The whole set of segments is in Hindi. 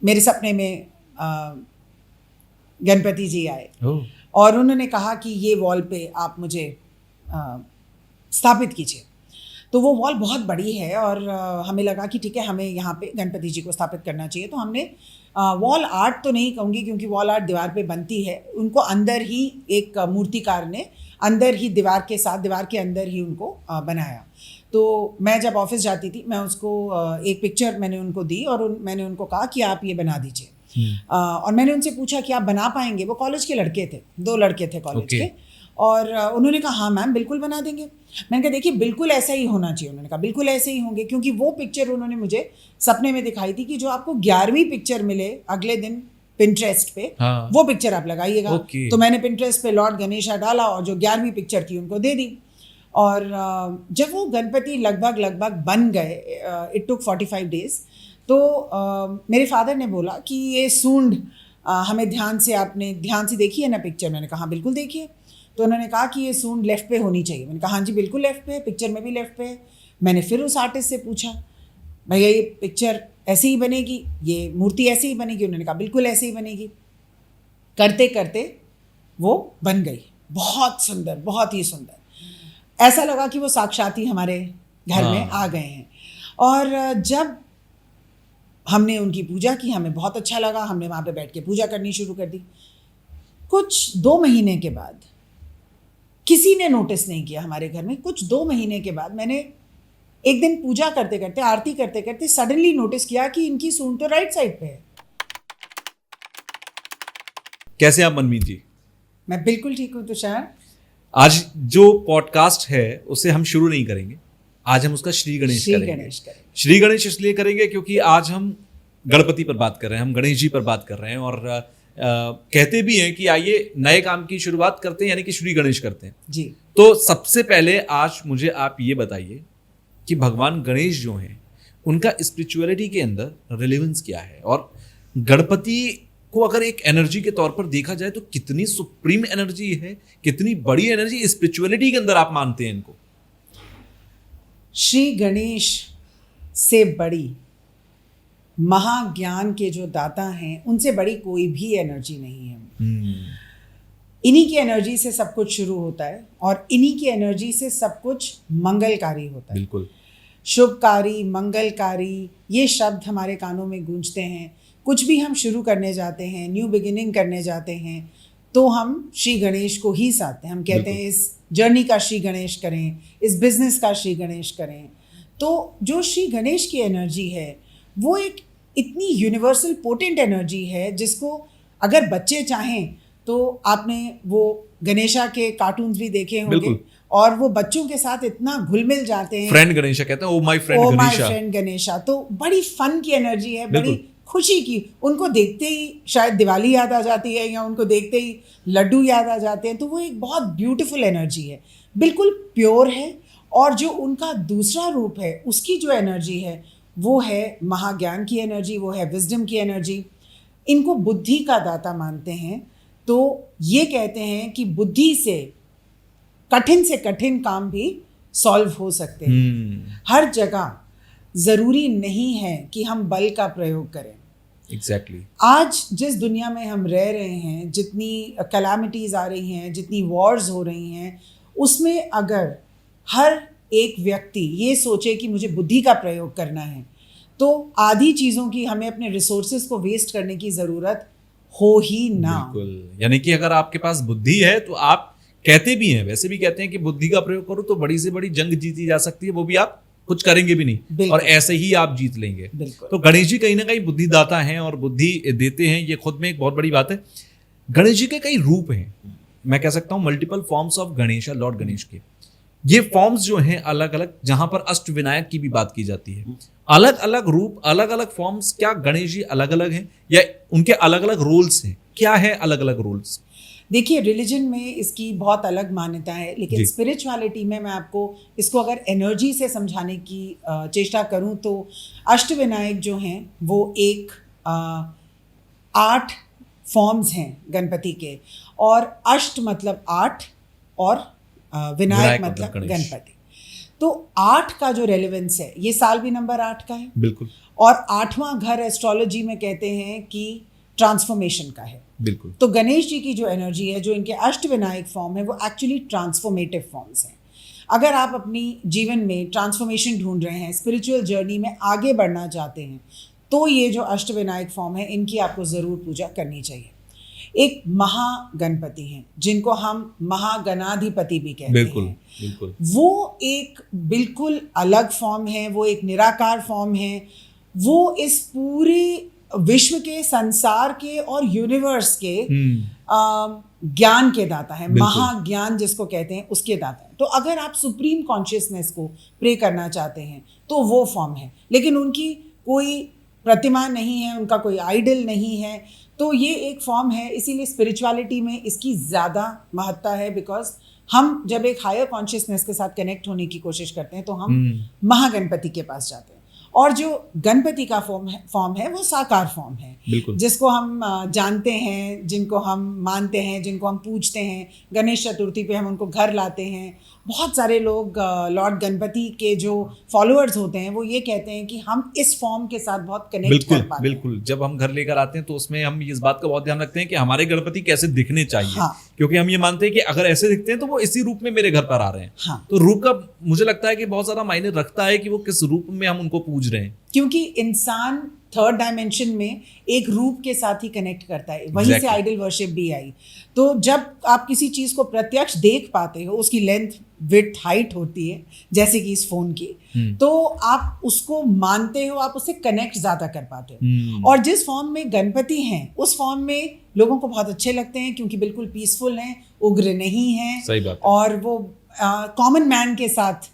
मेरे सपने में गणपति जी आए और उन्होंने कहा कि ये वॉल पे आप मुझे स्थापित कीजिए। तो वो वॉल बहुत बड़ी है और हमें लगा कि ठीक है, हमें यहाँ पे गणपति जी को स्थापित करना चाहिए। तो हमने वॉल आर्ट तो नहीं कहूँगी क्योंकि वॉल आर्ट दीवार पे बनती है, उनको अंदर ही एक मूर्तिकार ने अंदर ही दीवार के अंदर ही उनको बनाया। तो मैं जब ऑफिस जाती थी, मैं उसको एक पिक्चर मैंने उनको दी और मैंने उनको कहा कि आप ये बना दीजिए। और मैंने उनसे पूछा कि आप बना पाएंगे? वो कॉलेज के लड़के थे, 2 लड़के थे कॉलेज के, और उन्होंने कहा हाँ मैम बिल्कुल बना देंगे। मैंने कहा देखिए बिल्कुल ऐसा ही होना चाहिए। उन्होंने कहा बिल्कुल ऐसे ही होंगे, क्योंकि वो पिक्चर उन्होंने मुझे सपने में दिखाई थी कि जो आपको 11वीं पिक्चर मिले अगले दिन पिंटरेस्ट पे, हाँ। वो पिक्चर आप लगाइएगा। तो मैंने पिंटरेस्ट पे लॉर्ड गणेशा डाला और जो 11वीं पिक्चर थी उनको दे दी। और जब वो गणपति लगभग बन गए, इट टुक 45 डेज, तो मेरे फादर ने बोला कि ये सूंड हमें ध्यान से देखी है ना पिक्चर? मैंने कहा हाँ बिल्कुल देखिए। तो उन्होंने कहा कि ये सूंड लेफ्ट पे होनी चाहिए। मैंने कहा हाँ जी बिल्कुल लेफ्ट पे है, पिक्चर में भी लेफ्ट पे है। मैंने फिर उस आर्टिस्ट से पूछा भैया ये पिक्चर ऐसे ही बनेगी, ये मूर्ति ऐसे ही बनेगी? उन्होंने कहा बिल्कुल ऐसे ही बनेगी। करते करते वो बन गई, बहुत सुंदर, बहुत ही सुंदर। ऐसा लगा कि वो साक्षात ही हमारे घर में आ गए हैं। और जब हमने उनकी पूजा की, हमें बहुत अच्छा लगा। हमने वहाँ पे बैठ के पूजा करनी शुरू कर दी। कुछ 2 महीने के बाद, किसी ने नोटिस नहीं किया हमारे घर में, कुछ 2 महीने के बाद मैंने एक दिन पूजा करते करते, आरती करते करते सडनली नोटिस किया कि इनकी सूंड तो राइट साइड पे है। कैसे आप मनमीत जी? मैं बिल्कुल ठीक हूँ तुषार। आज जो पॉडकास्ट है उसे हम शुरू नहीं करेंगे, आज हम उसका श्री गणेश करेंगे। श्री गणेश इसलिए करेंगे क्योंकि आज हम गणपति पर बात कर रहे हैं, हम गणेश जी पर बात कर रहे हैं, और कहते भी हैं कि आइए नए काम की शुरुआत करते हैं, यानी कि श्री गणेश करते हैं जी। तो सबसे पहले आज मुझे आप ये बताइए कि भगवान गणेश जो हैं उनका स्पिरिचुअलिटी के अंदर रिलेवेंस क्या है, और गणपति को अगर एक एनर्जी के तौर पर देखा जाए तो कितनी सुप्रीम एनर्जी है, कितनी बड़ी एनर्जी स्पिरिचुअलिटी के अंदर आप मानते हैं इनको? श्री गणेश से बड़ी, महाज्ञान के जो दाता हैं उनसे बड़ी कोई भी एनर्जी नहीं है। इन्हीं की एनर्जी से सब कुछ शुरू होता है और इन्हीं की एनर्जी से सब कुछ मंगलकारी होता है। बिल्कुल। शुभकारी, मंगलकारी, ये शब्द हमारे कानों में गूंजते हैं। कुछ भी हम शुरू करने जाते हैं, न्यू बिगिनिंग करने जाते हैं, तो हम श्री गणेश को ही साधते हैं। हम कहते हैं इस जर्नी का श्री गणेश करें, इस बिजनेस का श्री गणेश करें। तो जो श्री गणेश की एनर्जी है वो एक इतनी यूनिवर्सल पोटेंट एनर्जी है जिसको अगर बच्चे चाहें तो आपने वो गणेशा के कार्टून्स भी देखे होंगे, और वो बच्चों के साथ इतना घुल मिल जाते हैं। फ्रेंड गणेशा कहते हैं, ओ माय फ्रेंड गणेशा। तो बड़ी फन की एनर्जी है, बड़ी खुशी की। उनको देखते ही शायद दिवाली याद आ जाती है, या उनको देखते ही लड्डू याद आ जाते हैं। तो वो एक बहुत ब्यूटीफुल एनर्जी है, बिल्कुल प्योर है। और जो उनका दूसरा रूप है उसकी जो एनर्जी है वो है महाज्ञान की एनर्जी, वो है विजडम की एनर्जी। इनको बुद्धि का दाता मानते हैं। तो ये कहते हैं कि बुद्धि से कठिन काम भी सॉल्व हो सकते हैं। हर जगह ज़रूरी नहीं है कि हम बल का प्रयोग करें। Exactly. आज जिस दुनिया में हम रह रहे हैं, जितनी कैलामिटीज़ आ रही हैं, जितनी वॉर्स हो रही हैं, उसमें अगर हर एक व्यक्ति ये सोचे कि मुझे बुद्धि का प्रयोग करना है, तो आधी चीज़ों की हमें अपने रिसोर्सेज को वेस्ट करने की ज़रूरत हो ही ना। बिल्कुल। यानी कि अगर आपके पास बुद्धि है तो आप, कहते भी हैं, वैसे भी कहते हैं कि बुद्धि का प्रयोग करो तो बड़ी से बड़ी जंग जीती जा सकती है, वो भी आप कुछ करेंगे भी नहीं और ऐसे ही आप जीत लेंगे। तो गणेश जी कहीं ना कहीं बुद्धिदाता हैं और बुद्धि देते हैं, ये खुद में एक बहुत बड़ी बात है। गणेश जी के कई रूप हैं, मैं कह सकता हूँ multiple forms of Ganesh, Lord Ganesh के। ये फॉर्म्स जो हैं अलग अलग, जहां पर अष्ट विनायक की भी बात की जाती है, अलग अलग रूप, अलग अलग फॉर्म्स। क्या गणेश जी अलग अलग हैं या उनके अलग अलग रोल्स हैं? क्या है अलग अलग रोल्स? देखिए, रिलीजन में इसकी बहुत अलग मान्यता है, लेकिन स्पिरिचुअलिटी में मैं आपको इसको अगर एनर्जी से समझाने की चेष्टा करूं तो अष्टविनायक जो हैं वो एक 8 फॉर्म्स हैं गणपति के, और अष्ट मतलब 8 और विनायक मतलब गणपति। तो 8 का जो रेलेवेंस है, ये साल भी नंबर 8 का है। बिल्कुल। और 8वां घर एस्ट्रोलॉजी में कहते हैं कि ट्रांसफॉर्मेशन का है। बिल्कुल। तो गणेश जी की जो एनर्जी है, जो इनके अष्टविनायक फॉर्म है, वो एक्चुअली ट्रांसफॉर्मेटिव फॉर्म्स हैं। अगर आप अपनी जीवन में ट्रांसफॉर्मेशन ढूंढ रहे हैं, स्पिरिचुअल जर्नी में आगे बढ़ना चाहते हैं, तो ये जो अष्टविनायक फॉर्म है, इनकी आपको ज़रूर पूजा करनी चाहिए। एक महागणपति हैं जिनको हम महागणाधिपति भी कहते बिल्कुल, हैं। बिल्कुल। वो एक बिल्कुल अलग फॉर्म है, वो एक निराकार फॉर्म है। वो इस पूरे विश्व के, संसार के और यूनिवर्स के ज्ञान के दाता है। महाज्ञान जिसको कहते हैं, उसके दाता है। तो अगर आप सुप्रीम कॉन्शियसनेस को प्रे करना चाहते हैं तो वो फॉर्म है, लेकिन उनकी कोई प्रतिमा नहीं है, उनका कोई आइडल नहीं है। तो ये एक फॉर्म है, इसीलिए स्पिरिचुअलिटी में इसकी ज़्यादा महत्ता है। बिकॉज हम जब एक हायर कॉन्शियसनेस के साथ कनेक्ट होने की कोशिश करते हैं तो हम महागणपति के पास जाते हैं। और जो गणपति का फॉर्म है वो साकार फॉर्म है, जिसको हम जानते हैं, जिनको हम मानते हैं, जिनको हम पूजते हैं। गणेश चतुर्थी पे हम उनको घर लाते हैं। बहुत सारे लोग लॉर्ड गणपति के जो फॉलोअर्स होते हैं वो ये कहते हैं कि हम इस फॉर्म के साथ बहुत कनेक्ट कर पाते हैं। बिल्कुल। जब हम घर लेकर आते हैं तो उसमें हम इस बात का बहुत ध्यान रखते हैं कि हमारे गणपति कैसे दिखने चाहिए। हाँ। क्योंकि हम ये मानते हैं कि अगर ऐसे दिखते हैं तो वो इसी रूप में मेरे घर पर आ रहे हैं। हाँ। तो रूप का मुझे लगता है कि बहुत ज्यादा मायने रखता है कि वो किस रूप में हम उनको पूज रहे हैं। क्योंकि इंसान थर्ड डायमेंशन में एक रूप के साथ ही कनेक्ट करता है। वहीं से आइडल वर्शिप भी आई। तो जब आप किसी चीज को प्रत्यक्ष देख पाते हो, उसकी लेंथ, विड्थ, हाइट होती है जैसे कि इस फोन की, तो आप उसको मानते हो, आप उससे कनेक्ट ज्यादा कर पाते हो। और जिस फॉर्म में गणपति हैं, उस फॉर्म में लोगों को बहुत अच्छे लगते हैं, क्योंकि बिल्कुल पीसफुल हैं, उग्र नहीं हैं। सही बात है। और वो कॉमन मैन के साथ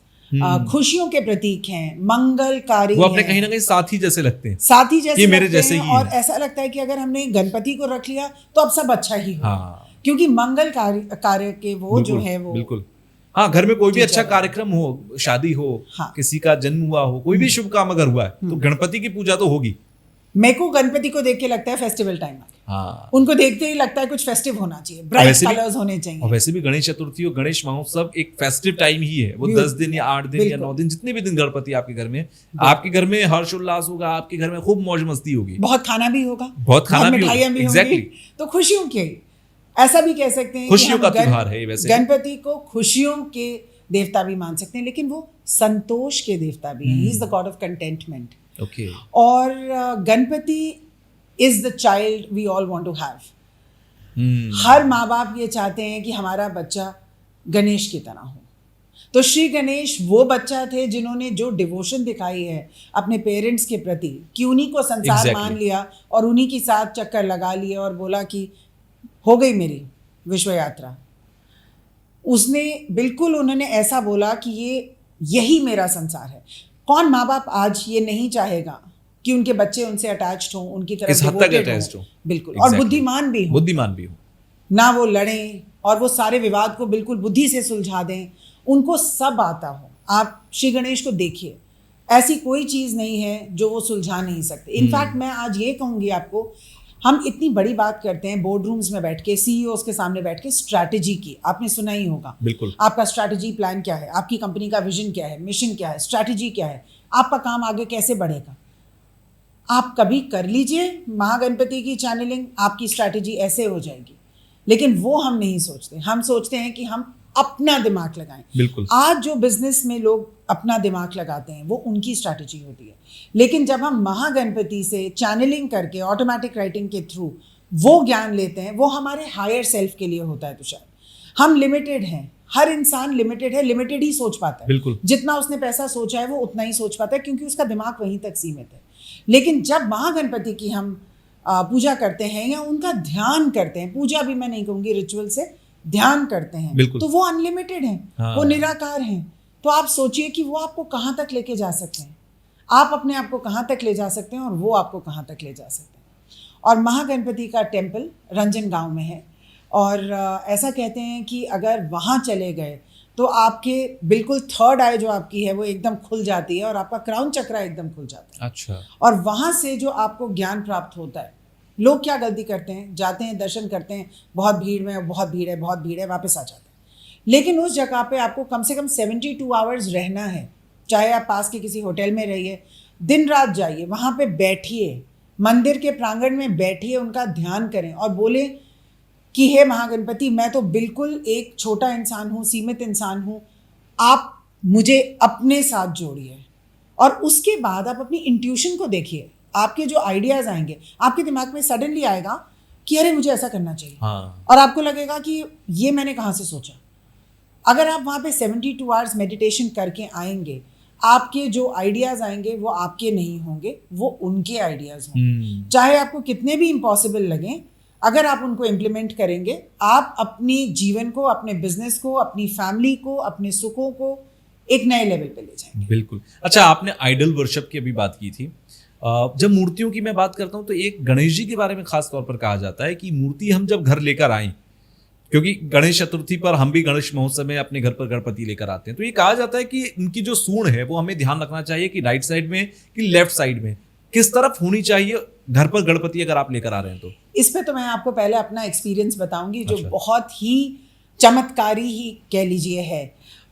खुशियों के प्रतीक हैं, मंगलकारी हैं। वो अपने कहीं ना कहीं साथी जैसे लगते हैं, साथी जैसे मेरे जैसे ही। और ऐसा लगता है कि अगर हमने गणपति को रख लिया तो अब सब अच्छा ही हो। हाँ। क्योंकि मंगल कार्य के वो जो है वो बिल्कुल। हाँ, घर में कोई भी अच्छा कार्यक्रम हो, शादी हो, हाँ, किसी का जन्म हुआ हो, कोई भी शुभ काम अगर हुआ है तो गणपति की पूजा तो होगी। मेरे को गणपति को देख के लगता है फेस्टिवल टाइम आ गया। हाँ। उनको देखते ही लगता है कुछ फेस्टिव होना चाहिए, ब्राइट कलर्स होने चाहिए। और वैसे भी गणेश चतुर्थी और गणेश महोत्सव एक फेस्टिव टाइम ही है। वो 10 दिन या 8 दिन या 9 दिन, जितने भी दिन गणपति आपके घर में, आपके घर में हर्षोल्लास होगा, आपके घर में खूब मौज मस्ती होगी, बहुत खाना भी होगा, बहुत खाना भी होगा। एग्जैक्टली। तो खुशियों के, ऐसा भी कह सकते हैं, खुशियों का त्योहार है वैसे। गणपति को खुशियों के देवता भी मान सकते हैं, लेकिन वो संतोष के देवता भी हैं। He is the god of contentment. Okay. और Ganpati is the child we all want to have. हर माँ बाप ये चाहते हैं कि हमारा बच्चा गणेश की तरह हो। तो श्री गणेश वो बच्चा थे जिन्होंने जो डिवोशन दिखाई है अपने पेरेंट्स के प्रति, कि उन्हीं को संसार मान लिया और उन्हीं के साथ चक्कर लगा लिए और बोला कि हो गई मेरी विश्व यात्रा। उसने बिल्कुल, उन्होंने ऐसा बोला कि यही मेरा संसार है। कौन माँ बाप आज ये नहीं चाहेगा कि उनके बच्चे उनसे अटैच्ड हों, उनकी तरफ डिवोटेड हों। बिल्कुल। और बुद्धिमान भी हो, ना वो लड़ें और वो सारे विवाद को बिल्कुल बुद्धि से सुलझा दें, उनको सब आता हो। आप श्री गणेश को देखिए, ऐसी कोई चीज़ नहीं है जो वो सुलझा नहीं सकते। इनफैक्ट मैं आज ये कहूँगी आपको, हम इतनी बड़ी बात करते हैं बोर्ड रूम्स में बैठ के, सीईओज के सामने बैठ के स्ट्रैटेजी की, आपने सुना ही होगा। बिल्कुल। आपका स्ट्रैटेजी प्लान क्या है, आपकी कंपनी का विजन क्या है, मिशन क्या है, स्ट्रैटेजी क्या है, आपका काम आगे कैसे बढ़ेगा। आप कभी कर लीजिए महागणपति की चैनलिंग, आपकी स्ट्रैटेजी ऐसे हो जाएगी। लेकिन वो हम नहीं सोचते। हम सोचते हैं कि हम अपना दिमाग लगाएं। बिल्कुल। आज जो बिजनेस में लोग अपना दिमाग लगाते हैं वो उनकी स्ट्रैटेजी होती है। लेकिन जब हम महागणपति से चैनलिंग करके ऑटोमेटिक राइटिंग के थ्रू वो ज्ञान लेते हैं, वो हमारे हायर सेल्फ के लिए होता है। तुषार, हम लिमिटेड हैं, हर इंसान लिमिटेड है, लिमिटेड ही सोच पाता है। बिल्कुल। जितना उसने पैसा सोचा है वो उतना ही सोच पाता है, क्योंकि उसका दिमाग वहीं तक सीमित है। लेकिन जब महागणपति की हम पूजा करते हैं या उनका ध्यान करते हैं, पूजा भी मैं नहीं कहूँगी, रिचुअल से ध्यान करते हैं, तो वो अनलिमिटेड हैं। हाँ। वो निराकार हैं। तो आप सोचिए कि वो आपको कहाँ तक लेके जा सकते हैं, आप अपने आप को कहाँ तक ले जा सकते हैं और वो आपको कहाँ तक ले जा सकते हैं। और महागणपति का टेम्पल रंजन गांव में है, और ऐसा कहते हैं कि अगर वहाँ चले गए तो आपके बिल्कुल थर्ड आई जो आपकी है वो एकदम खुल जाती है और आपका क्राउन चक्रा एकदम खुल जाता है। अच्छा। और वहाँ से जो आपको ज्ञान प्राप्त होता है, लोग क्या गलती करते हैं, जाते हैं, दर्शन करते हैं, बहुत भीड़ में, बहुत भीड़ है, वापस आ जाते हैं। लेकिन उस जगह पे आपको कम से कम 72 आवर्स रहना है, चाहे आप पास के किसी होटल में रहिए, दिन रात जाइए, वहाँ पे बैठिए, मंदिर के प्रांगण में बैठिए, उनका ध्यान करें और बोले कि हे महागणपति, मैं तो बिल्कुल एक छोटा इंसान हूँ, सीमित इंसान हूँ, आप मुझे अपने साथ जोड़िए। और उसके बाद आप अपनी इंट्यूशन को देखिए, आपके जो आइडियाज़ आएंगे, आपके दिमाग में सडनली आएगा कि अरे मुझे ऐसा करना चाहिए। हाँ। और आपको लगेगा कि ये मैंने कहाँ से सोचा। अगर आप वहाँ पे 72 आवर्स मेडिटेशन करके आएंगे, आपके जो आइडियाज़ आएंगे वो आपके नहीं होंगे, वो उनके आइडियाज़ होंगे। चाहे आपको कितने भी इम्पॉसिबल लगें, अगर आप उनको इम्प्लीमेंट करेंगे, आप अपने जीवन को, अपने बिजनेस को, अपनी फैमिली को, अपने सुखों को एक नए लेवल पे ले जाएंगे। बिल्कुल। अच्छा, आपने आइडल वर्शिप की अभी बात की थी। जब मूर्तियों की मैं बात करता हूँ तो एक गणेश जी के बारे में खास तौर पर कहा जाता है कि मूर्ति हम जब घर लेकर आए, क्योंकि गणेश चतुर्थी पर हम भी गणेश महोत्सव में अपने घर पर गणपति लेकर आते हैं, तो ये कहा जाता है कि इनकी जो सूंड है वो हमें ध्यान रखना चाहिए कि राइट साइड में कि लेफ्ट साइड में, किस तरफ होनी चाहिए घर पर गणपति अगर आप लेकर आ रहे हैं तो। इस पे तो मैं आपको पहले अपना एक्सपीरियंस बताऊंगी, जो अच्छा। बहुत ही चमत्कारी ही कह लीजिए है।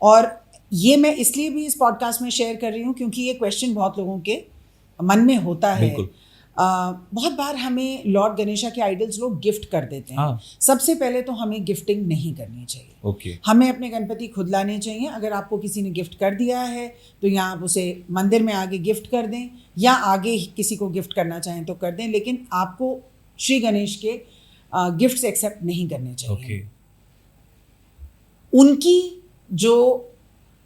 और ये मैं इसलिए भी इस पॉडकास्ट में शेयर कर रही हूँ क्योंकि ये क्वेश्चन बहुत लोगों के मन में होता है। बहुत बार हमें लॉर्ड गणेशा के आइडल्स लोग गिफ्ट कर देते हैं। हाँ। सबसे पहले तो हमें गिफ्टिंग नहीं करनी चाहिए। ओके। हमें अपने गणपति खुद लाने चाहिए। अगर आपको किसी ने गिफ्ट कर दिया है तो या आप उसे मंदिर में आगे गिफ्ट कर दें, या आगे किसी को गिफ्ट करना चाहें तो कर दें, लेकिन आपको श्री गणेश के गिफ्ट्स एक्सेप्ट नहीं करने चाहिए। ओके। उनकी जो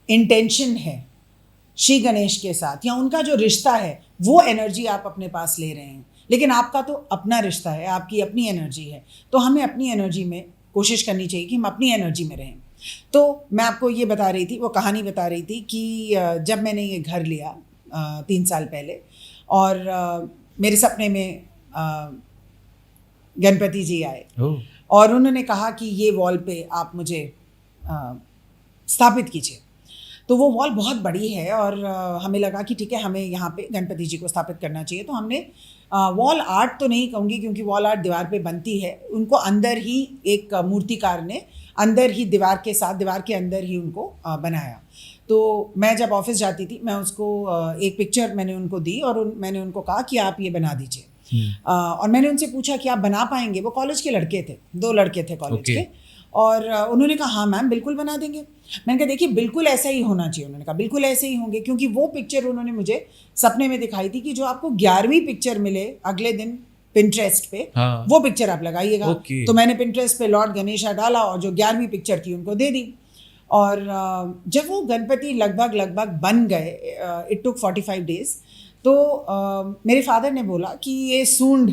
इंटेंशन है श्री गणेश के साथ, या उनका जो रिश्ता है, वो एनर्जी आप अपने पास ले रहे हैं, लेकिन आपका तो अपना रिश्ता है, आपकी अपनी एनर्जी है। तो हमें अपनी एनर्जी में कोशिश करनी चाहिए कि हम अपनी एनर्जी में रहें। तो मैं आपको ये बता रही थी, वो कहानी बता रही थी कि जब मैंने ये घर लिया 3 साल पहले, और मेरे सपने में गणपति जी आए और उन्होंने कहा कि ये वॉल पे आप मुझे स्थापित कीजिए। तो वो वॉल बहुत बड़ी है और हमें लगा कि ठीक है, हमें यहाँ पे गणपति जी को स्थापित करना चाहिए। तो हमने वॉल आर्ट तो नहीं कहूँगी क्योंकि वॉल आर्ट दीवार पे बनती है, उनको अंदर ही एक मूर्तिकार ने अंदर ही दीवार के अंदर ही उनको बनाया। तो मैं जब ऑफिस जाती थी, मैं उसको एक पिक्चर मैंने उनको दी और मैंने उनको कहा कि आप ये बना दीजिए। और मैंने उनसे पूछा कि आप बना पाएंगे। वो कॉलेज के लड़के थे, 2 लड़के थे कॉलेज के, और उन्होंने कहा हाँ मैम बिल्कुल बना देंगे। मैंने कहा देखिए बिल्कुल ऐसा ही होना चाहिए। उन्होंने कहा बिल्कुल ऐसे ही होंगे, क्योंकि वो पिक्चर उन्होंने मुझे सपने में दिखाई थी कि जो आपको 11वीं पिक्चर मिले अगले दिन पिंटरेस्ट पे, हाँ। वो पिक्चर आप लगाइएगा। तो मैंने पिंटरेस्ट पे लॉर्ड गणेशा डाला और जो 11वीं पिक्चर थी उनको दे दी। और जब वो गणपति लगभग बन गए, इट टुक 45 डेज, तो मेरे फादर ने बोला कि ये सूंड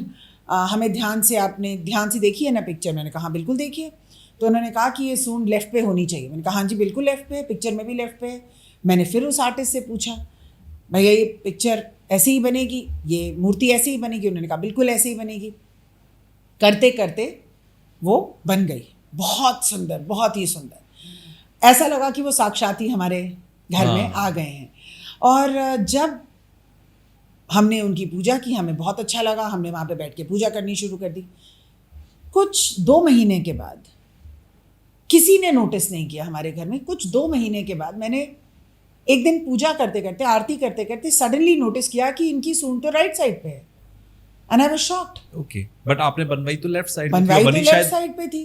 हमें ध्यान से देखी है ना पिक्चर। मैंने कहा बिल्कुल देखिए। तो उन्होंने कहा कि ये सूंड लेफ्ट पे होनी चाहिए। मैंने कहा हाँ जी बिल्कुल लेफ्ट पे है, पिक्चर में भी लेफ्ट पे है। मैंने फिर उस आर्टिस्ट से पूछा भैया ये पिक्चर ऐसे ही बनेगी, ये मूर्ति ऐसे ही बनेगी? उन्होंने कहा बिल्कुल ऐसे ही बनेगी। करते करते वो बन गई, बहुत सुंदर, बहुत ही सुंदर। ऐसा लगा कि वो साक्षात ही हमारे घर में आ गए हैं। और जब हमने उनकी पूजा की, हमें बहुत अच्छा लगा। हमने वहाँ पे बैठ के पूजा करनी शुरू कर दी। कुछ 2 महीने के बाद, किसी ने नोटिस नहीं किया हमारे घर में, कुछ 2 महीने के बाद मैंने एक दिन पूजा करते करते, आरती करते करते सडनली नोटिस किया कि इनकी सूंड तो राइट साइड पे है। And I was shocked. Okay, but आपने बनवाई तो लेफ्ट साइड पे थी।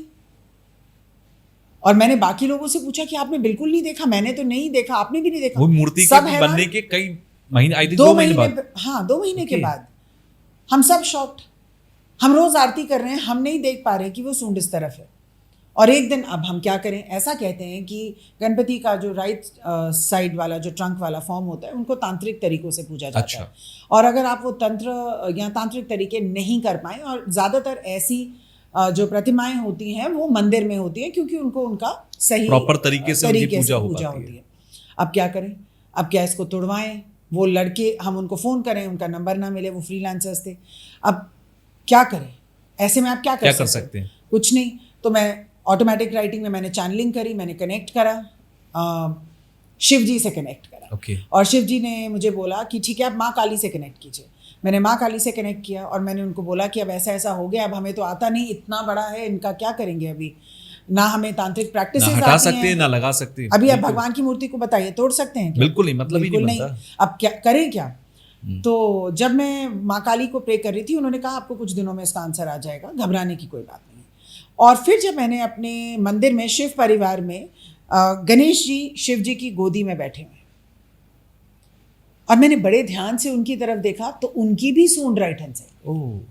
और मैंने बाकी लोगों से पूछा कि आपने बिल्कुल नहीं देखा? मैंने तो नहीं देखा, आपने भी नहीं देखा। वो मूर्ति के बनने के कई महीने, आई थिंक 2 महीने बाद। हाँ, 2 महीने के बाद हम सब शॉक्ड। हम रोज आरती कर रहे हैं, हम नहीं देख पा रहे कि वो सूंड इस तरफ है। और एक दिन अब हम क्या करें, ऐसा कहते हैं कि गणपति का जो राइट साइड वाला जो ट्रंक वाला फॉर्म होता है, उनको तांत्रिक तरीकों से पूजा जाता है। और अगर आप वो तंत्र या तांत्रिक तरीके नहीं कर पाए, और ज़्यादातर ऐसी जो प्रतिमाएं होती हैं वो मंदिर में होती हैं, क्योंकि उनको उनका सही प्रॉपर तरीके से पूजा होती है। अब क्या करें? अब क्या इसको तोड़वाएं? वो लड़के, हम उनको फ़ोन करें, उनका नंबर ना मिले, वो फ्रीलांसर्स थे। अब क्या करें? ऐसे में आप क्या कर सकते हैं? कुछ नहीं। तो मैं ऑटोमेटिक राइटिंग में मैंने चैनलिंग करी, मैंने कनेक्ट करा, शिव जी से कनेक्ट करा। और शिव जी ने मुझे बोला कि ठीक है आप माँ काली से कनेक्ट कीजिए। मैंने माँ काली से कनेक्ट किया और मैंने उनको बोला कि अब ऐसा ऐसा हो गया, अब हमें तो आता नहीं, इतना बड़ा है, इनका क्या करेंगे? अभी ना हमें तांत्रिक प्रैक्टिसेस हटा सकते हैं ना लगा सकते हैं। अभी आप भगवान की मूर्ति को बताइए, तोड़ सकते हैं क्या? बिल्कुल नहीं, मतलब ही नहीं बनता। अब क्या करें? क्या तो जब मैं माँ काली को प्रे कर रही थी, उन्होंने कहा आपको कुछ दिनों में इसका आंसर आ जाएगा, घबराने की कोई बात नहीं। और फिर जब मैंने अपने मंदिर में शिव परिवार में गणेश जी शिव जी की गोदी में बैठे हुए और मैंने बड़े ध्यान से उनकी तरफ देखा तो उनकी भी सूंड right hand side.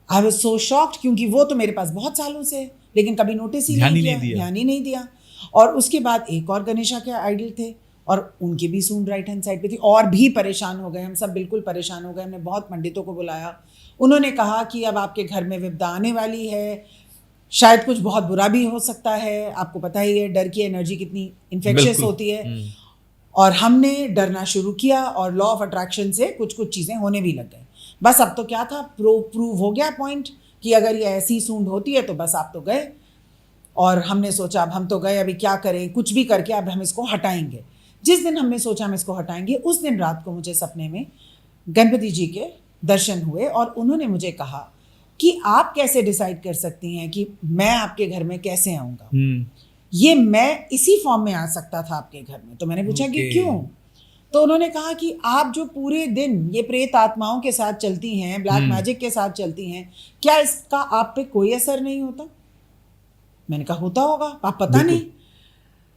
I was so shocked, क्योंकि वो तो मेरे पास बहुत सालों से है लेकिन कभी नोटिस ही नहीं किया, ध्यान ही नहीं दिया। और उसके बाद एक और गणेशा के आइडल थे और उनकी भी सूंड राइट हैंड साइड पे थी। और भी परेशान हो गए हम सब, बिल्कुल परेशान हो गए। हमने बहुत पंडितों को बुलाया, उन्होंने कहा कि अब आपके घर में विपदा आने वाली है, शायद कुछ बहुत बुरा भी हो सकता है। आपको पता ही है डर की एनर्जी कितनी इन्फेक्शियस होती है। और हमने डरना शुरू किया और लॉ ऑफ अट्रैक्शन से कुछ कुछ चीज़ें होने भी लग गई। बस अब तो क्या था, प्रूव हो गया पॉइंट कि अगर ये ऐसी सूंड होती है तो बस आप तो गए। और हमने सोचा अब हम तो गए, अभी क्या करें, कुछ भी करके अब हम इसको हटाएंगे। जिस दिन हमने सोचा हम इसको हटाएंगे, उस दिन रात को मुझे सपने में गणपति जी के दर्शन हुए और उन्होंने मुझे कहा कि आप कैसे डिसाइड कर सकती हैं कि मैं आपके घर में कैसे आऊँगा, ये मैं इसी फॉर्म में आ सकता था आपके घर में। तो मैंने पूछा कि क्यों? तो उन्होंने कहा कि आप जो पूरे दिन ये प्रेत आत्माओं के साथ चलती हैं, ब्लैक मैजिक के साथ चलती हैं, क्या इसका आप पे कोई असर नहीं होता? मैंने कहा होता होगा, आप पता नहीं,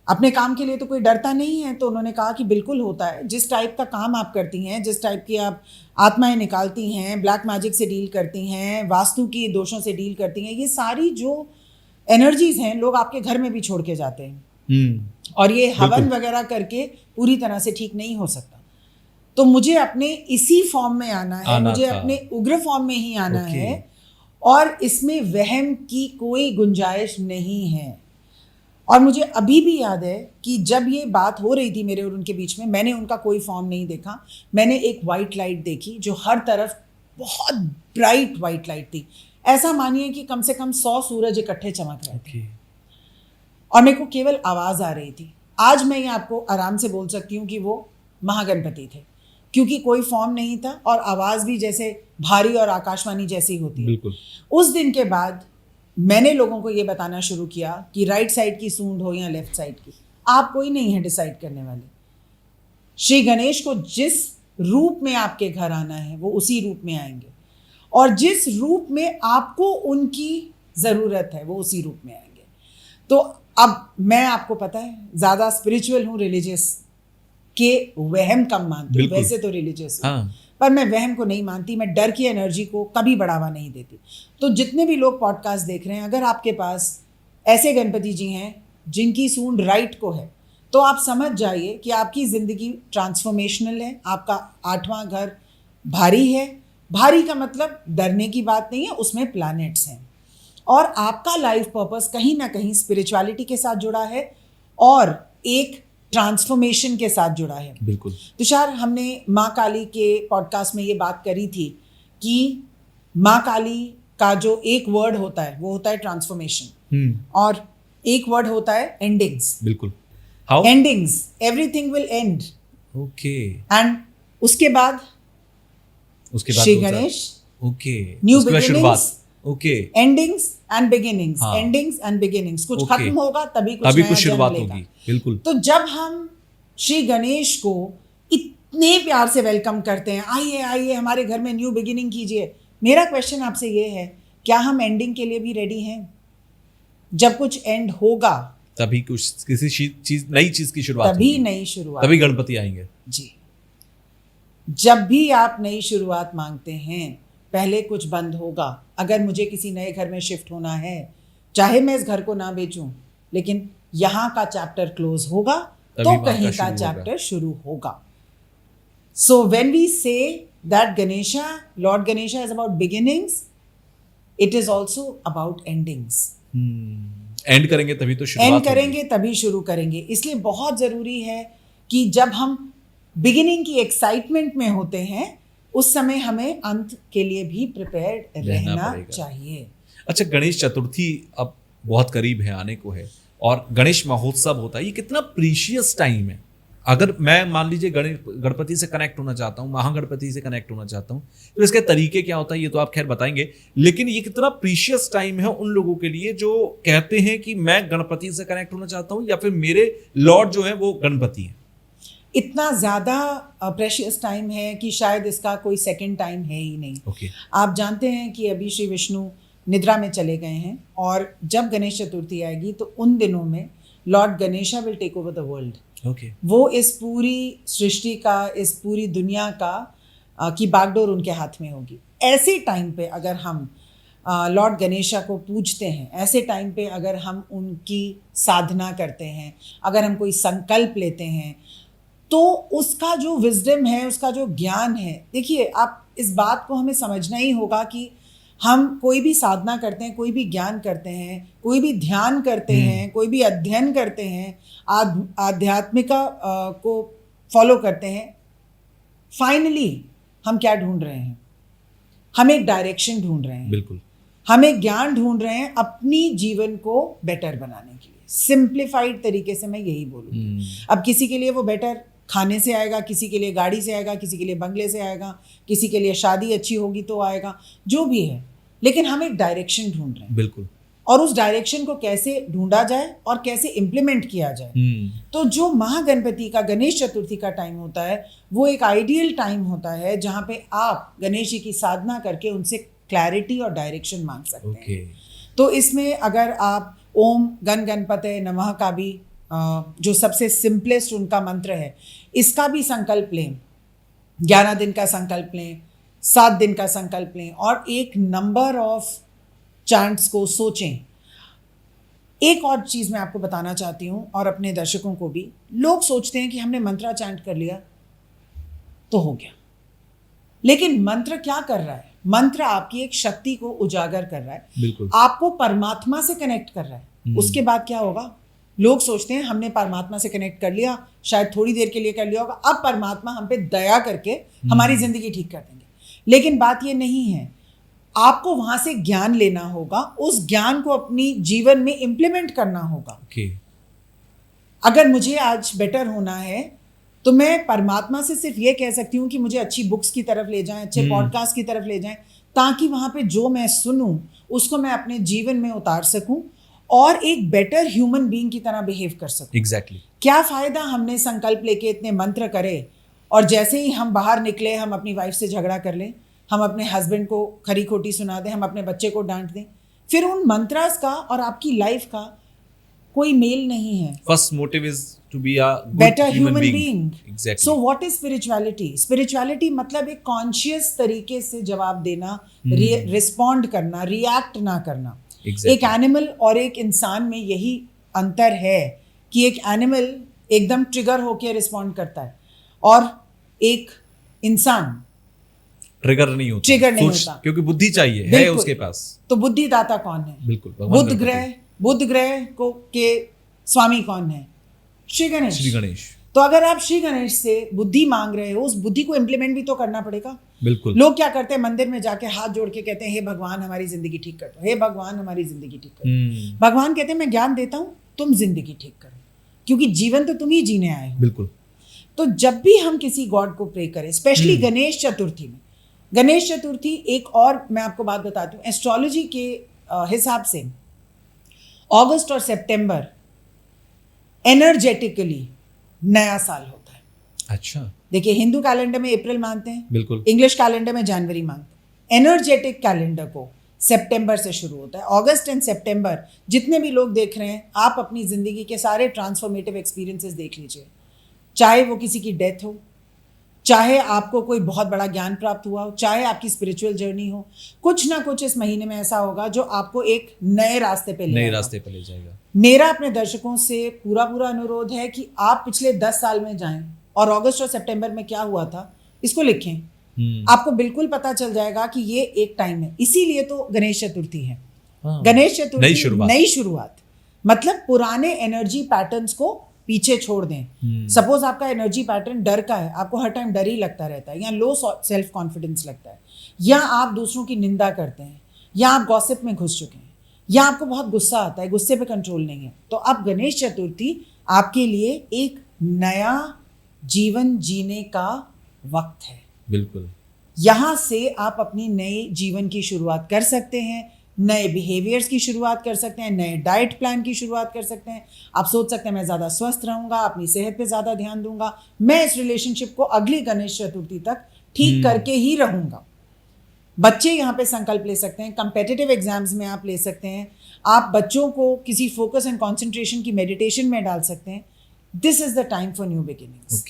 अपने काम के लिए तो कोई डरता नहीं है। तो उन्होंने कहा कि बिल्कुल होता है। जिस टाइप का काम आप करती हैं, जिस टाइप की आप आत्माएं निकालती हैं, ब्लैक मैजिक से डील करती हैं, वास्तु की दोषों से डील करती हैं, ये सारी जो एनर्जीज हैं लोग आपके घर में भी छोड़ के जाते हैं। और ये हवन वगैरह करके पूरी तरह से ठीक नहीं हो सकता। तो मुझे अपने इसी फॉर्म में आना है, मुझे अपने उग्र फॉर्म में ही आना है और इसमें वहम की कोई गुंजाइश नहीं है। और मुझे अभी भी याद है कि जब ये बात हो रही थी मेरे और उनके बीच में, मैंने उनका कोई फॉर्म नहीं देखा। मैंने एक वाइट लाइट देखी जो हर तरफ बहुत ब्राइट वाइट लाइट थी। ऐसा मानिए कि कम से कम 100 सूरज इकट्ठे चमक रहे थे। और मेरे को केवल आवाज़ आ रही थी। आज मैं ये आपको आराम से बोल सकती हूँ कि वो महागणपति थे, क्योंकि कोई फॉर्म नहीं था और आवाज़ भी जैसे भारी और आकाशवाणी जैसी होती है। बिल्कुल। उस दिन के बाद मैंने लोगों को ये बताना शुरू किया कि राइट साइड की सूंड हो या लेफ्ट साइड की, आप कोई नहीं है डिसाइड करने वाले। श्री गणेश को जिस रूप में आपके घर आना है वो उसी रूप में आएंगे, और जिस रूप में आपको उनकी ज़रूरत है वो उसी रूप में आएंगे। तो अब मैं, आपको पता है, ज़्यादा स्पिरिचुअल हूँ, रिलीजियस के वहम कम मानती हूँ। वैसे तो रिलीजियस हूँ, पर मैं वहम को नहीं मानती। मैं डर की एनर्जी को कभी बढ़ावा नहीं देती। तो जितने भी लोग पॉडकास्ट देख रहे हैं, अगर आपके पास ऐसे गणपति जी हैं जिनकी सूंड राइट को है, तो आप समझ जाइए कि आपकी ज़िंदगी ट्रांसफॉर्मेशनल है। आपका 8वां घर भारी है। भारी का मतलब डरने की बात नहीं है, उसमें प्लैनेट्स हैं। और आपका लाइफ पर्पस कहीं ना कहीं स्पिरिचुअलिटी के साथ जुड़ा है और एक ट्रांसफॉर्मेशन के साथ जुड़ा है। बिल्कुल। तुषार, हमने माँ काली के पॉडकास्ट में ये बात करी थी कि माँ काली का जो एक वर्ड होता है वो होता है ट्रांसफॉर्मेशन, और एक वर्ड होता है एंडिंग्स। बिल्कुल। Endings, everything will and. Okay. And उसके बाद Shri Ganesh, new beginnings, endings and beginnings, endings and beginnings. कुछ खत्म होगा तभी कुछ शुरुआत होगी। बिल्कुल। तो जब हम श्री गणेश को इतने प्यार से वेलकम करते हैं, आइए आइए हमारे घर में न्यू बिगिनिंग कीजिए, मेरा क्वेश्चन आपसे ये है, क्या हम एंडिंग के लिए भी रेडी हैं? जब कुछ एंड होगा तभी कुछ, किसी चीज, नई चीज की शुरुआत, तभी नई शुरुआत, तभी गणपति आएंगे। जी। जब भी आप नई शुरुआत मांगते हैं, पहले कुछ बंद होगा। अगर मुझे किसी नए घर में शिफ्ट होना है, चाहे मैं इस घर को ना बेचूं, लेकिन यहाँ का चैप्टर क्लोज होगा तो कहीं का चैप्टर शुरू होगा। So when we say that Ganesha, lord Ganesha is about beginnings, it is also about endings. End करेंगे तभी तो शुरुआत, एंड करेंगे तभी शुरू करेंगे। इसलिए बहुत जरूरी है कि जब हम बिगिनिंग की एक्साइटमेंट में होते हैं, उस समय हमें अंत के लिए भी प्रिपेयर्ड रहना चाहिए। अच्छा, गणेश चतुर्थी अब बहुत करीब है, आने को है, और गणेश महोत्सव होता है। ये कितना प्रीशियस टाइम है। अगर मैं मान लीजिए गणपति से कनेक्ट होना चाहता हूँ, महागणपति से कनेक्ट होना चाहता हूँ, तो इसके तरीके क्या होता है ये तो आप खैर बताएंगे, लेकिन ये कितना प्रीशियस टाइम है उन लोगों के लिए जो कहते हैं कि मैं गणपति से कनेक्ट होना चाहता हूँ या फिर मेरे लॉर्ड जो है वो गणपति है। इतना ज़्यादा प्रेशियस टाइम है कि शायद इसका कोई सेकंड टाइम है ही नहीं। आप जानते हैं कि अभी श्री विष्णु निद्रा में चले गए हैं और जब गणेश चतुर्थी आएगी तो उन दिनों में lord Ganesha will take over the world. वो इस पूरी सृष्टि का, इस पूरी दुनिया का की बागडोर उनके हाथ में होगी। ऐसे टाइम पे अगर हम लॉर्ड गणेशा को पूजते हैं, ऐसे टाइम पे अगर हम उनकी साधना करते हैं, अगर हम कोई संकल्प लेते हैं, तो उसका जो विजडम है, उसका जो ज्ञान है, देखिए आप इस बात को हमें समझना ही होगा कि हम कोई भी साधना करते हैं, कोई भी ज्ञान करते हैं, कोई भी ध्यान करते हैं, कोई भी अध्ययन करते हैं, आध्यात्मिका को फॉलो करते हैं, फाइनली हम क्या ढूंढ रहे हैं? हम एक डायरेक्शन ढूंढ रहे हैं। बिल्कुल। हम एक ज्ञान ढूंढ रहे हैं अपनी जीवन को बेटर बनाने के लिए। सिंप्लीफाइड तरीके से मैं यही बोलूँगी। अब किसी के लिए वो बेटर खाने से आएगा, किसी के लिए गाड़ी से आएगा, किसी के लिए बंगले से आएगा, किसी के लिए शादी अच्छी होगी तो आएगा, जो भी है, लेकिन हम एक डायरेक्शन ढूंढ रहे हैं। बिल्कुल। और उस डायरेक्शन को कैसे ढूंढा जाए और कैसे इम्प्लीमेंट किया जाए। तो जो महागणपति का गणेश चतुर्थी का टाइम होता है, वो एक आइडियल टाइम होता है जहाँ पे आप गणेश जी की साधना करके उनसे क्लैरिटी और डायरेक्शन मांग सकते हैं। तो इसमें अगर आप ओम गण गणपते नमः का भी जो सबसे सिंपलेस्ट उनका मंत्र है, इसका भी संकल्प लें, 11 दिन का संकल्प लें, 7 दिन का संकल्प लें और एक नंबर ऑफ चैंट्स को सोचें। एक और चीज़ मैं आपको बताना चाहती हूँ और अपने दर्शकों को भी, लोग सोचते हैं कि हमने मंत्रा चैंट कर लिया तो हो गया, लेकिन मंत्र क्या कर रहा है? मंत्र आपकी एक शक्ति को उजागर कर रहा है। बिल्कुल। आपको परमात्मा से कनेक्ट कर रहा है। उसके बाद क्या होगा? लोग सोचते हैं हमने परमात्मा से कनेक्ट कर लिया, शायद थोड़ी देर के लिए कर लिया होगा, अब परमात्मा हम पे दया करके हमारी जिंदगी ठीक कर देंगे। लेकिन बात ये नहीं है। आपको वहां से ज्ञान लेना होगा, उस ज्ञान को अपनी जीवन में इम्प्लीमेंट करना होगा। अगर मुझे आज बेटर होना है तो मैं परमात्मा से सिर्फ ये कह सकती हूँ कि मुझे अच्छी बुक्स की तरफ ले जाएं, अच्छे पॉडकास्ट की तरफ ले जाएं, ताकि वहाँ पे जो मैं सुनूं उसको मैं अपने जीवन में उतार सकूं और एक बेटर ह्यूमन बीइंग की तरह बिहेव कर सकूं। एग्जैक्टली। क्या फ़ायदा हमने संकल्प लेके इतने मंत्र करे और जैसे ही हम बाहर निकले हम अपनी वाइफ से झगड़ा कर लें, हम अपने हस्बैंड को खरी खोटी सुना दें, हम अपने बच्चे को डांट दें, फिर उन मंत्रास का और आपकी लाइफ का कोई मेल नहीं है। First motive is to be a better human being. Exactly. So what is spirituality? Spirituality मतलब एक कॉन्शियस तरीके से जवाब देना, रिस्पॉन्ड करना, रिएक्ट ना करना। एक एनिमल और एक इंसान में यही अंतर है कि एक एनिमल एकदम ट्रिगर होकर रिस्पॉन्ड करता है और एक इंसान ट्रिगर नहीं होता, क्योंकि बुद्धि चाहिए है उसके पास। तो बुद्धिदाता कौन है? बिल्कुल। बुध ग्रह को के स्वामी कौन है? श्री गणेश। तो अगर आप श्री गणेश से बुद्धि मांग रहे हो, उस बुद्धि को इम्प्लीमेंट भी तो करना पड़ेगा। बिल्कुल। लोग क्या करते हैं? मंदिर में जाके हाथ जोड़ के कहते हैं हे भगवान हमारी जिंदगी ठीक कर दो, हे भगवान हमारी जिंदगी ठीक कर दो। भगवान कहते हैं मैं ज्ञान देता हूँ, तुम जिंदगी ठीक करो, क्योंकि जीवन तो तुम ही जीने आए हो। बिल्कुल। तो जब भी हम किसी गॉड को प्रे करें, स्पेशली गणेश चतुर्थी में, गणेश चतुर्थी एक और मैं आपको बात बताती हूँ, एस्ट्रोलॉजी के हिसाब से अगस्त और सितंबर एनर्जेटिकली नया साल होता है। अच्छा। देखिए, हिंदू कैलेंडर में अप्रैल मानते हैं, बिल्कुल। इंग्लिश कैलेंडर में जनवरी मानते हैं। एनर्जेटिक कैलेंडर को सितंबर से शुरू होता है। अगस्त एंड सितंबर जितने भी लोग देख रहे हैं, आप अपनी जिंदगी के सारे ट्रांसफॉर्मेटिव एक्सपीरियंसेस देख लीजिए, चाहे वो किसी की डेथ हो, चाहे आपको कोई बहुत बड़ा ज्ञान प्राप्त हुआ हो, चाहे आपकी स्पिरिचुअल जर्नी हो, कुछ ना कुछ इस महीने में ऐसा होगा जो आपको एक नए रास्ते पे ले जाएगा। मेरा अपने दर्शकों से पूरा अनुरोध है कि आप पिछले 10 साल में जाएं और अगस्त और सितंबर में क्या हुआ था इसको लिखें। आपको बिल्कुल पता चल जाएगा कि ये एक टाइम है। इसीलिए तो गणेश चतुर्थी है। गणेश चतुर्थी नई शुरुआत, मतलब पुराने एनर्जी पैटर्न्स को पीछे छोड़ दें। सपोज आपका एनर्जी पैटर्न डर का है, आपको हर टाइम डर ही लगता रहता है, या लो सेल्फ कॉन्फिडेंस लगता है, या आप दूसरों की निंदा करते हैं, या आप गॉसिप में घुस चुके हैं, या आपको बहुत गुस्सा आता है, गुस्से पे कंट्रोल नहीं है, तो अब गणेश चतुर्थी आपके लिए एक नया जीवन जीने का वक्त है। बिल्कुल। यहाँ से आप अपनी नई जीवन की शुरुआत कर सकते हैं। नए बिहेवियर्स की शुरुआत कर सकते हैं, नए डाइट प्लान की शुरुआत कर सकते हैं। आप सोच सकते हैं मैं ज़्यादा स्वस्थ रहूँगा, अपनी सेहत पे ज़्यादा ध्यान दूंगा, मैं इस रिलेशनशिप को अगली गणेश चतुर्थी तक ठीक करके ही रहूँगा। बच्चे यहाँ पे संकल्प ले सकते हैं, कंपेटिटिव एग्जाम्स में आप ले सकते हैं, आप बच्चों को किसी फोकस एंड कंसंट्रेशन की मेडिटेशन में डाल सकते हैं। This is the time for new beginnings.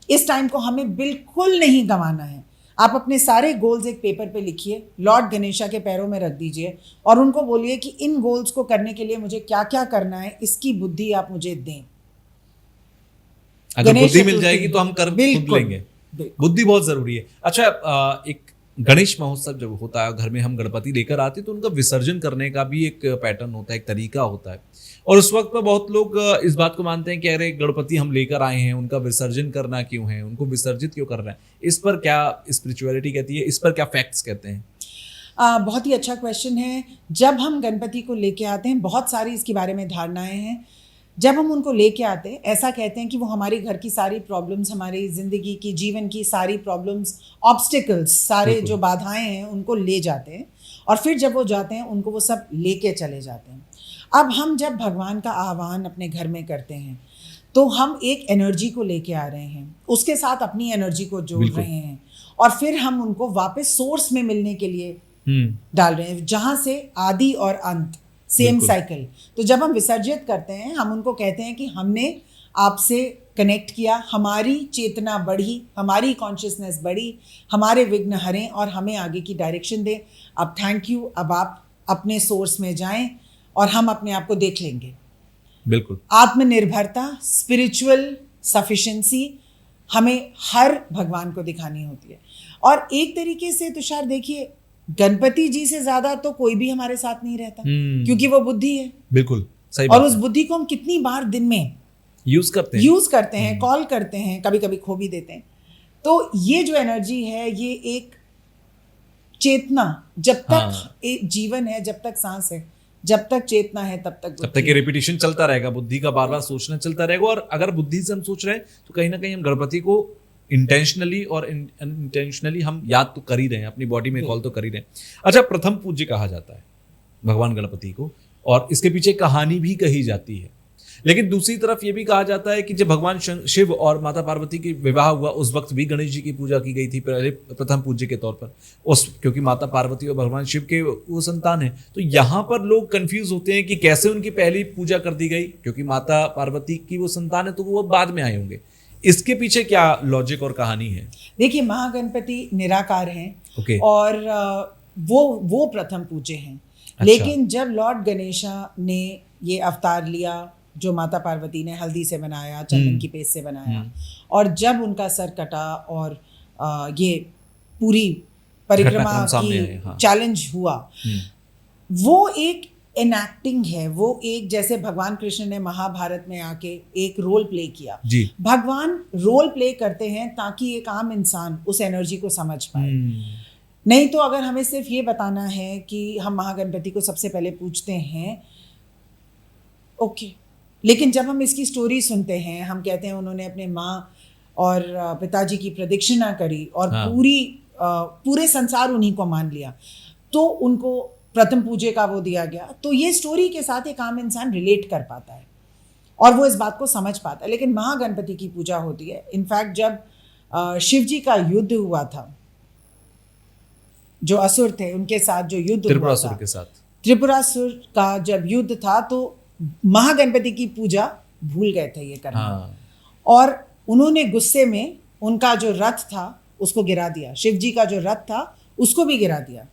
इस टाइम को हमें बिल्कुल नहीं गंवाना है। आप अपने सारे गोल्स एक पेपर पे लिखिए, लॉर्ड गणेशा के पैरों में रख दीजिए और उनको बोलिए कि इन गोल्स को करने के लिए मुझे क्या क्या करना है, इसकी बुद्धि आप मुझे दें। अगर बुद्धि मिल जाएगी तो हम कर खुद लेंगे। बुद्धि बहुत जरूरी है। अच्छा, एक गणेश महोत्सव जब होता है, घर में हम गणपति लेकर आते हैं तो उनका विसर्जन करने का भी एक पैटर्न होता है, एक तरीका होता है। और उस वक्त पर बहुत लोग इस बात को मानते हैं कि अरे गणपति हम लेकर आए हैं, उनका विसर्जन करना क्यों है, उनको विसर्जित क्यों करना है। इस पर क्या स्पिरिचुअलिटी कहती है, इस पर क्या फैक्ट्स कहते हैं? बहुत ही अच्छा क्वेश्चन है। जब हम गणपति को लेके आते हैं, बहुत सारी इसके बारे में धारणाएं हैं। जब हम उनको लेके आते हैं, ऐसा कहते हैं कि वो हमारे घर की सारी प्रॉब्लम्स, हमारी ज़िंदगी की, जीवन की सारी प्रॉब्लम्स, ऑब्स्टिकल्स, सारे जो बाधाएं हैं उनको ले जाते हैं और फिर जब वो जाते हैं उनको वो सब लेके चले जाते हैं। अब हम जब भगवान का आह्वान अपने घर में करते हैं तो हम एक एनर्जी को लेके आ रहे हैं, उसके साथ अपनी एनर्जी को जोड़ रहे हैं और फिर हम उनको वापस सोर्स में मिलने के लिए डाल रहे हैं, जहाँ से आदि और अंत, सेम साइकिल। तो जब हम विसर्जित करते हैं, हम उनको कहते हैं कि हमने आपसे कनेक्ट किया, हमारी चेतना बढ़ी, हमारी कॉन्शियसनेस बढ़ी, हमारे विघ्न हरें और हमें आगे की डायरेक्शन दें। अब थैंक यू, अब आप अपने सोर्स में जाएं और हम अपने आप को देख लेंगे। बिल्कुल। आत्मनिर्भरता, स्पिरिचुअल सफिशिएंसी हमें हर भगवान को दिखानी होती है। और एक तरीके से तुषार देखिए, गणपति जी से ज्यादा तो कोई भी हमारे साथ नहीं रहता, क्योंकि वो बुद्धि है। बिल्कुल सही और उस बुद्धि को हम कितनी बार दिन में यूज करते हैं, कॉल करते हैं, कभी कभी खो भी देते हैं। तो ये जो एनर्जी है, ये एक चेतना, जब तक एक जीवन है, जब तक सांस है, जब तक चेतना है, तब तक ये रिपीटिशन चलता रहेगा, बुद्धि का बार बार सोचना चलता रहेगा। और अगर बुद्धि से हम सोच रहे हैं तो कहीं ना कहीं हम गणपति को इंटेंशनली और अनइंटेंशनली हम याद तो कर ही रहे हैं, अपनी बॉडी में कॉल तो कर ही रहे हैं। अच्छा, प्रथम पूज्य कहा जाता है भगवान गणपति को और इसके पीछे कहानी भी कही जाती है। लेकिन दूसरी तरफ ये भी कहा जाता है कि जब भगवान शिव और माता पार्वती की विवाह हुआ उस वक्त भी गणेश जी की पूजा की गई थी पहले प्रथम पूज्य के तौर पर, क्योंकि माता पार्वती और भगवान शिव के वो संतान है। तो यहाँ पर लोग कंफ्यूज होते हैं कि कैसे उनकी पहली पूजा कर दी गई, क्योंकि माता पार्वती की वो संतान है तो वो बाद में आए होंगे। इसके पीछे क्या लॉजिक और कहानी है? देखिए, महागणपति निराकार हैं और वो प्रथम पूज्य हैं। अच्छा। लेकिन जब लॉर्ड गणेशा ने ये अवतार लिया, जो माता पार्वती ने हल्दी से बनाया, चंदन की पेस्ट से बनाया, और जब उनका सर कटा और ये पूरी परिक्रमा की चैलेंज हुआ, वो एक एनैक्टिंग है, वो एक जैसे भगवान कृष्ण ने महाभारत में आके एक रोल प्ले किया। भगवान रोल प्ले करते हैं ताकि एक आम इंसान उस एनर्जी को समझ पाए। नहीं तो अगर हमें सिर्फ ये बताना है कि हम महागणपति को सबसे पहले पूजते हैं, ओके, लेकिन जब हम इसकी स्टोरी सुनते हैं, हम कहते हैं उन्होंने अपने माँ और पिताजी की प्रदक्षिणा करी और पूरे संसार उन्हीं को मान लिया, तो उनको प्रथम पूज्य का वो दिया गया। तो ये स्टोरी के साथ एक आम इंसान रिलेट कर पाता है और वो इस बात को समझ पाता है। लेकिन महागणपति की पूजा होती है। इनफैक्ट जब शिव जी का युद्ध हुआ था, जो असुर थे उनके साथ जो युद्ध हुआ था, त्रिपुरासुर का जब युद्ध था, तो महागणपति की पूजा भूल गए थे ये करना। और उन्होंने गुस्से में उनका जो रथ था उसको गिरा दिया, शिव जी का जो रथ था उसको भी गिरा दिया,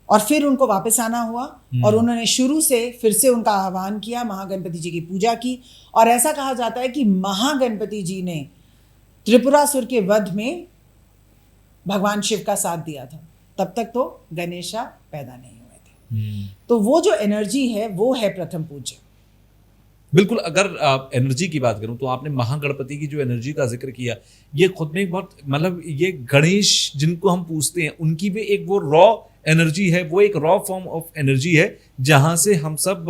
और फिर उनको वापस आना हुआ और उन्होंने शुरू से फिर से उनका आह्वान किया, महागणपति जी की पूजा की। और ऐसा कहा जाता है कि महागणपति जी ने त्रिपुरासुर के वध में भगवान शिव का साथ दिया था। तब तक तो गणेशा पैदा नहीं हुए थे। तो वो जो एनर्जी है वो है प्रथम पूज्य। बिल्कुल। अगर एनर्जी की बात करूं तो आपने महागणपति की जो एनर्जी का जिक्र किया, ये खुद में बहुत, मतलब ये गणेश जिनको हम पूछते हैं उनकी भी एक वो रॉ एनर्जी है, वो एक रॉ फॉर्म ऑफ एनर्जी है जहां से हम सब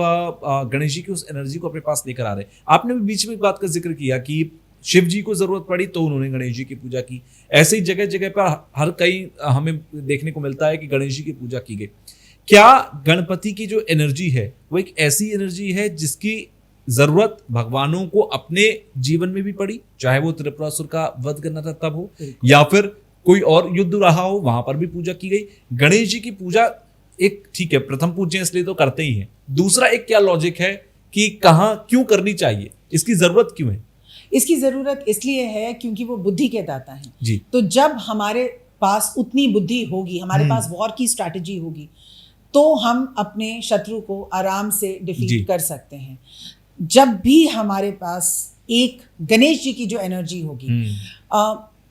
गणेश जी की उस एनर्जी को अपने पास लेकर आ रहे हैं। आपने भी बीच में एक बात का जिक्र किया कि शिव जी को जरूरत पड़ी तो उन्होंने गणेश जी की पूजा की। ऐसे ही जगह जगह पर हर कहीं हमें देखने को मिलता है कि गणेश जी की पूजा की गई। क्या गणपति की जो एनर्जी है वो एक ऐसी एनर्जी है जिसकी जरूरत भगवानों को अपने जीवन में भी पड़ी, चाहे वो त्रिपुरासुर का वध करना था तब हो, या फिर कोई और युद्ध रहा हो वहां पर भी पूजा की गई? गणेश जी की पूजा एक ठीक है प्रथम पूज्य इसलिए तो करते ही हैं, दूसरा एक क्या लॉजिक है कि कहाँ क्यों करनी चाहिए, इसकी जरूरत क्यों है? इसकी जरूरत इसलिए है क्योंकि वो बुद्धि के दाता हैं जी। तो जब हमारे पास उतनी बुद्धि होगी, हमारे पास वॉर की स्ट्रैटेजी होगी, तो हम अपने शत्रु को आराम से डिफीट कर सकते हैं। जब भी हमारे पास एक गणेश जी की जो एनर्जी होगी,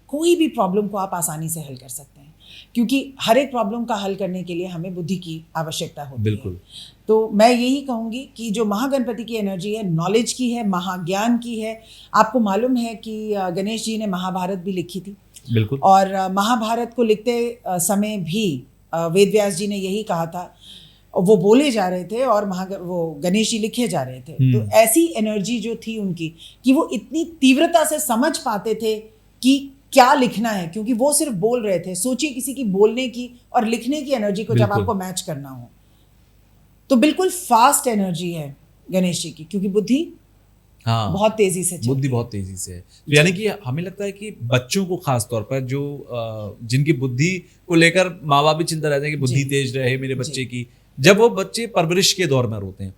कोई भी प्रॉब्लम को आप आसानी से हल कर सकते हैं, क्योंकि हर एक प्रॉब्लम का हल करने के लिए हमें बुद्धि की आवश्यकता होती है। बिल्कुल। तो मैं यही कहूँगी कि जो महागणपति की एनर्जी है, नॉलेज की है, महाज्ञान की है। आपको मालूम है कि गणेश जी ने महाभारत भी लिखी थी। बिल्कुल। और महाभारत को लिखते समय भी वेद व्यास जी ने यही कहा था, वो बोले जा रहे थे और वो गणेश जी लिखे जा रहे थे। तो ऐसी एनर्जी जो थी उनकी कि वो इतनी तीव्रता से समझ पाते थे कि क्या लिखना है, क्योंकि वो सिर्फ बोल रहे थे। सोचिए किसी की बोलने की और लिखने की एनर्जी को जब आपको मैच करना हो, तो बिल्कुल फास्ट एनर्जी है गणेश जी की, क्योंकि बुद्धि बहुत तेजी से चलती है। बुद्धि बहुत तेजी से है। तो यानी कि हमें लगता है कि बच्चों को खास तौर पर जो जिनकी बुद्धि को लेकर माँ बाप भी चिंता रहते हैं कि बुद्धि तेज रहे मेरे बच्चे की, जब वो बच्चे परवरिश के दौर में होते हैं,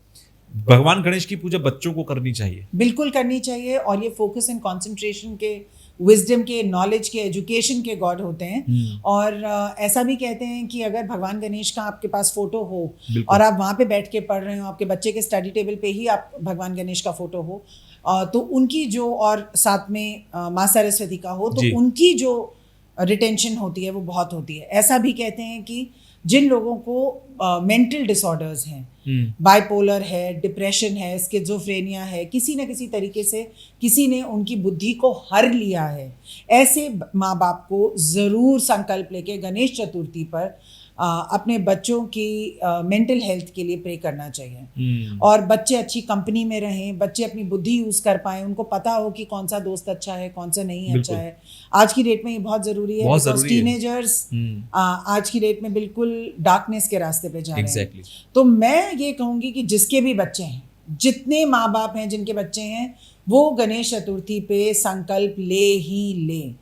भगवान गणेश की पूजा बच्चों को करनी चाहिए। बिल्कुल करनी चाहिए। और ये फोकस एंड कंसंट्रेशन के, विजडम के, नॉलेज के, एजुकेशन के गॉड होते हैं। और ऐसा भी कहते हैं कि अगर भगवान गणेश का आपके पास फोटो हो और आप वहाँ पे बैठ के पढ़ रहे हो, आपके बच्चे के स्टडी टेबल पे ही आप भगवान गणेश का फोटो हो, तो उनकी जो, और साथ में माँ सरस्वती का हो, तो उनकी जो रिटेंशन होती है वो बहुत होती है। ऐसा भी कहते हैं कि जिन लोगों को मेंटल डिसऑर्डर्स हैं, बाइपोलर है, डिप्रेशन है, स्किज़ोफ्रेनिया है, किसी न किसी तरीके से किसी ने उनकी बुद्धि को हर लिया है, ऐसे माँ बाप को ज़रूर संकल्प लेके गणेश चतुर्थी पर अपने बच्चों की मेंटल हेल्थ के लिए प्रे करना चाहिए। और बच्चे अच्छी कंपनी में रहें, बच्चे अपनी बुद्धि यूज़ कर पाएँ, उनको पता हो कि कौन सा दोस्त अच्छा है, कौन सा नहीं अच्छा है। आज की डेट में ये बहुत ज़रूरी है, बिकॉज टीनेजर्स आज की डेट में बिल्कुल डार्कनेस के रास्ते पे जा रहे हैं। तो मैं ये कहूँगी कि जिसके भी बच्चे हैं, जितने माँ बाप हैं जिनके बच्चे हैं, वो गणेश चतुर्थी पे संकल्प ले ही लें।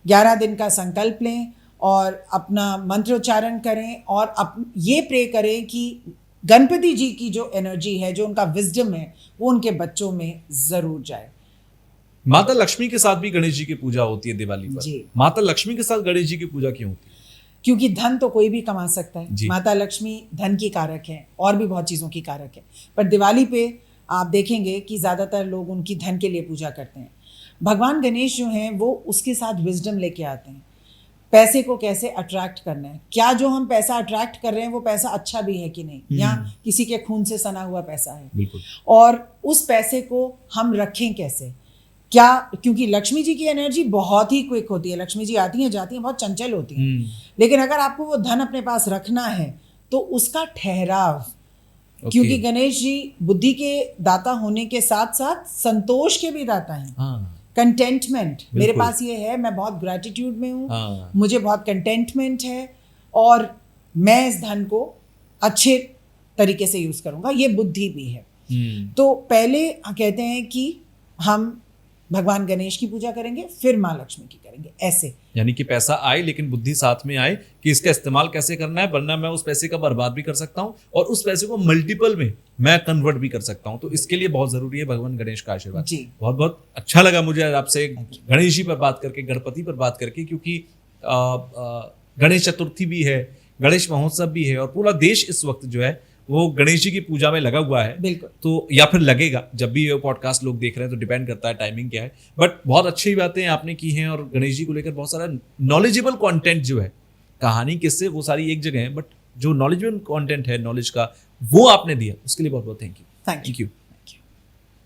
11 दिन का संकल्प लें और अपना मंत्रोच्चारण करें और ये प्रे करें कि गणपति जी की जो एनर्जी है, जो उनका विजडम है, वो उनके बच्चों में जरूर जाए। माता लक्ष्मी के साथ भी गणेश जी की पूजा होती है दिवाली पर। जी। माता लक्ष्मी के साथ गणेश जी की पूजा क्यों होती है? क्योंकि धन तो कोई भी कमा सकता है। माता लक्ष्मी धन की कारक है और भी बहुत चीज़ों की कारक है, पर दिवाली पे आप देखेंगे कि ज़्यादातर लोग उनकी धन के लिए पूजा करते हैं। भगवान गणेश जो हैं वो उसके साथ विजडम लेके आते हैं, पैसे को कैसे अट्रैक्ट करना है, क्या जो हम पैसा अट्रैक्ट कर रहे हैं वो पैसा अच्छा भी है कि नहीं, या किसी के खून से सना हुआ पैसा है। बिल्कुल। और उस पैसे को हम रखें कैसे, क्या, क्योंकि लक्ष्मी जी की एनर्जी बहुत ही क्विक होती है। लक्ष्मी जी आती हैं जाती हैं, बहुत चंचल होती हैं। लेकिन अगर आपको वो धन अपने पास रखना है तो उसका ठहराव, क्योंकि गणेश जी बुद्धि के दाता होने के साथ साथ संतोष के भी दाता हैं। कंटेंटमेंट, मेरे पास ये है, मैं बहुत ग्रैटिट्यूड में हूँ, मुझे बहुत कंटेंटमेंट है और मैं इस धन को अच्छे तरीके से यूज करूँगा, ये बुद्धि भी है। तो पहले कहते हैं कि हम भगवान गणेश की पूजा करेंगे, फिर माँ लक्ष्मी की करेंगे, ऐसे। यानी कि पैसा आए लेकिन बुद्धि साथ में आए कि इसका इस्तेमाल कैसे करना है, वरना मैं उस पैसे का बर्बाद भी कर सकता हूँ और उस पैसे को मल्टीपल में मैं कन्वर्ट भी कर सकता हूँ। तो इसके लिए बहुत जरूरी है भगवान गणेश का आशीर्वाद। जी, बहुत बहुत अच्छा लगा मुझे आपसे गणेश जी पर बात करके, गणपति पर बात करके, क्योंकि गणेश चतुर्थी भी है, गणेश महोत्सव भी है और पूरा देश इस वक्त जो है वो गणेश जी की पूजा में लगा हुआ है। बिल्कुल। तो या फिर लगेगा, जब भी ये पॉडकास्ट लोग देख रहे हैं तो डिपेंड करता है टाइमिंग क्या है। बट बहुत अच्छी बातें आपने की हैं और गणेश जी को लेकर बहुत सारा नॉलेजेबल कंटेंट जो है, कहानी किससे, वो सारी एक जगह है, बट जो नॉलेजेबल कंटेंट है नॉलेज का, वो आपने दिया, उसके लिए बहुत बहुत थैंक यू।